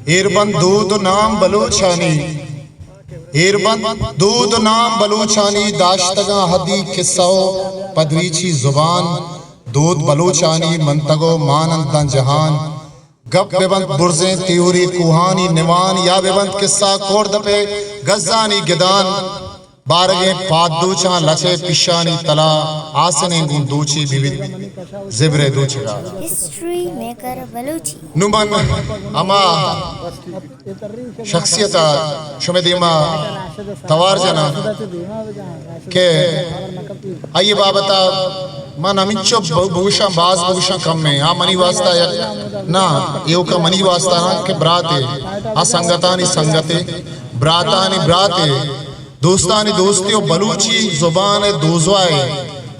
एरबंद दूध नाम बलूचानी, एरबंद दूध नाम बलूचानी, दाश्तगा हदी किस्सो पदवीची जुबान, दूध बलूचानी मंतगो मानंदन जहान, गप बेबंद बुरजे त्यूरी कुहानी निवान, या बेबंद किस्सा कोर्द पे गजानी गिदान, बारगे पादूचा लचे पिशानी तला, आसने गुंदूची विविध जिब्रे दूचगा। हिस्ट्री मेकर बलूची नुमन अमा शख्सियता शुमेदीमा तवार जना के आइए बाबता मन अमिचो भूषा बाज भूषा कम में आ मनी वास्ता ना यो का मनी वास्ता ना के ब्राते आ संगतानी संगते ब्रातानी ब्राते दोस्तानी दोस्तियों बलूची जुबान दोजवाए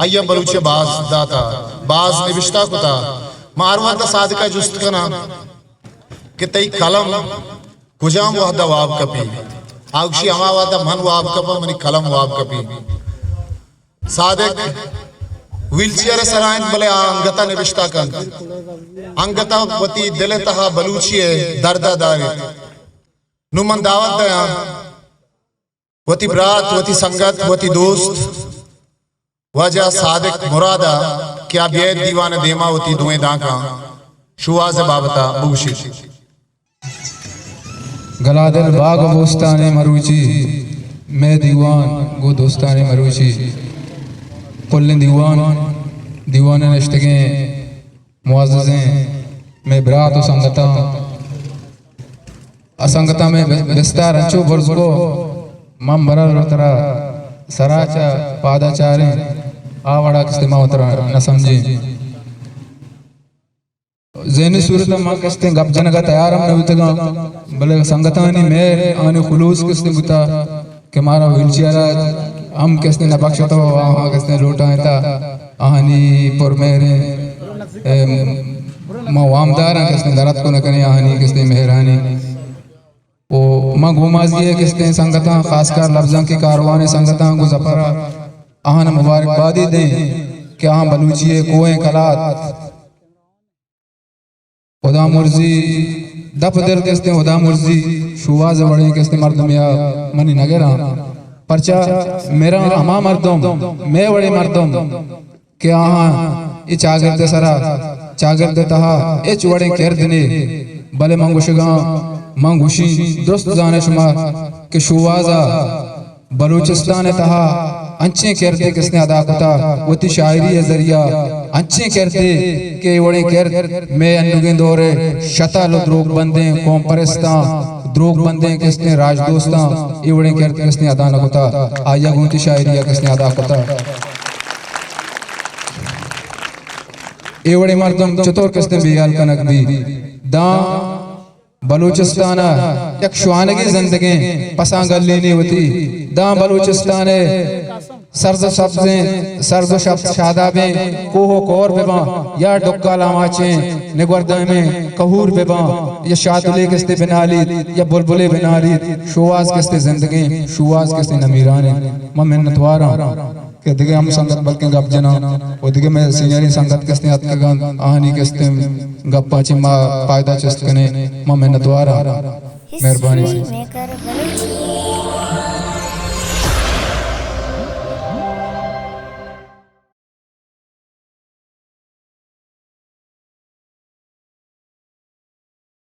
अय्या बलूचे बाज दाता बाज निविष्टा कुता मारवाता सादिका जुस्त कना कि तई कलम कुजाम वादा वाब कपी आउशी अमावादा मन वाब कपा मनी कलम वाब कपी सादिक व्हीलचेयर सराइन बले अंगता निविष्टा कन अंगता वती दिले तहा बलूची दर्दा दावे नुमन दावत दया वती ब्रात वती संगत वती दोस्त वजह सादिक मुरादा क्या बेद दीवान देमा वती दुए दाका शुआज बाबता बुगशी गलादल बाग बोस्ताने मरूची मैं दीवान गो दोस्ताने मरूची कुल्ले दीवान दीवान नश्तगे मुआज़्ज़ें मैं ब्रात संगता असंगता में बिस्तार अंचो बरज़को मम बरल तरा सराचा पादाचारे आवड़ा किस्ते मावतरा न समझे ज़हनी सूरत मां किस्ते गप जनगा तैयार हम नवितगा भले संगतानी मैं आने खुलूस किस्ते बुता के मारा व्हीलचेयर हम किस्ते न बख्शतो आहा किस्ते लोटा था आहानी पर मेरे मां वामदार किस्ते दरत को न करे आहानी किस्ते मेहरानी ओ मां घुमाज़िए किस्ते संगता खासकर लफ्ज़ों की कारवान संगता को ज़फरा आहान मुबारकबादी दें कि आहां बलूचिए कोए कलात खुदा मुर्जी दप दिल किस्ते खुदा मुर्जी शुआज बड़े किस्ते मर्दम या मनी नगरा परचा मेरा हमा मर्दम मैं बड़े मर्दम कि आहां ये चागिरदे सरा चागिरदे तहा ए चुवड़े केरदने भले मंगुशगा मंगुशी दुरुस्त जाने शुमा कि शुवाजा बलूचिस्तान तहा अंचे करते किसने अदा कुता वती शायरी जरिया अंचे करते के वड़े कर मैं अनुगे दौरे शतालो द्रोग बंदे कौम परस्ता द्रोग बंदे किसने राजदोस्ता ये वड़े करते किसने अदा न कुता आया गुंती शायरिया किसने अदा कुता ये वड़े मर्दम चतुर किसने बेयाल कनक भी दा बलूचिस्तान एक शुआनगी जिंदगी पसांगल लेनी होती दा बलूचिस्तान सर्द सब्जें सर्द शब्द शादाबें कोहो कोर बेबा या डुक्का लामाचे निगवर्दा में कहूर बेबा या शातुले किस्ते बिनाली या बुलबुले बिनाली शुआज किस्ते जिंदगी शुआज किस्ते नमीराने मैं मिन्नतवारा के दिगे हम संगत बल्कि गप जना वो दिगे मैं सीनियरी संगत किस्ते हत कगन आहानी किस्ते गप पाची मा फायदा चस्त कने मैं मिन्नतवारा मेहरबानी।